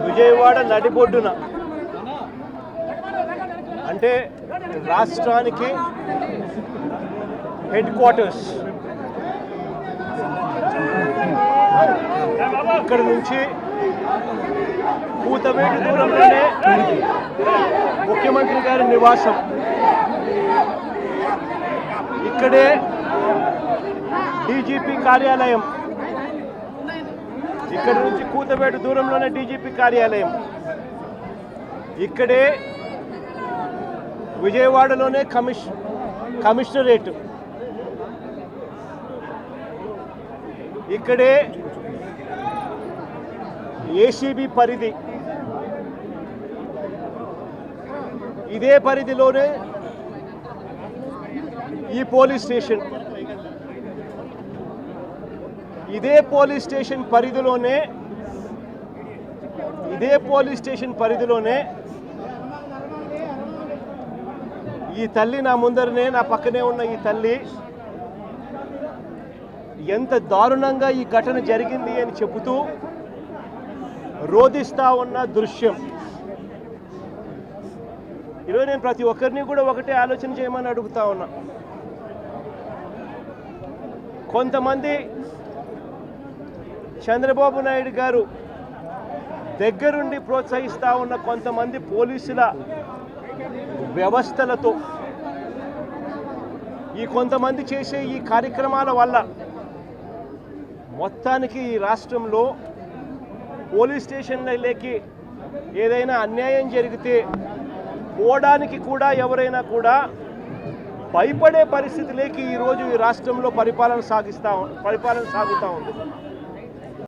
విజయవాడ నడిబొడ్డున అంటే రాష్ట్రానికి హెడ్ క్వార్టర్స్, ఇక్కడ నుంచి కూతవేటు దూరంలోనే ముఖ్యమంత్రి గారి నివాసం, ఇక్కడే డీజీపీ కార్యాలయం, ఇక్కడ నుంచి కూతవేటు దూరంలోనే డీజీపీ కార్యాలయం, ఇక్కడే విజయవాడలోనే కమిషనరేట్, ఇక్కడే ఏసీబీ పరిధి, ఇదే పరిధిలోనే ఈ పోలీస్ స్టేషన్, ఇదే పోలీస్ స్టేషన్ పరిధిలోనే ఈ తల్లి నా ముందరనే, నా పక్కనే ఉన్న ఈ తల్లి ఎంత దారుణంగా ఈ ఘటన జరిగింది అని చెబుతూ రోధిస్తా ఉన్న దృశ్యం. ఈరోజు నేను ప్రతి ఒక్కరిని కూడా ఒకటే ఆలోచన చేయమని అడుగుతా ఉన్నా. కొంతమంది చంద్రబాబు నాయుడు గారు దగ్గరుండి ప్రోత్సహిస్తూ ఉన్న కొంతమంది పోలీసుల వ్యవస్థలతో ఈ కొంతమంది చేసే ఈ కార్యక్రమాల వల్ల మొత్తానికి ఈ రాష్ట్రంలో పోలీస్ స్టేషన్లకి ఏదైనా అన్యాయం జరిగితే పోవడానికి కూడా ఎవరైనా కూడా భయపడే పరిస్థితిలోకి ఈరోజు ఈ రాష్ట్రంలో పరిపాలన సాగుతూ ఉంది.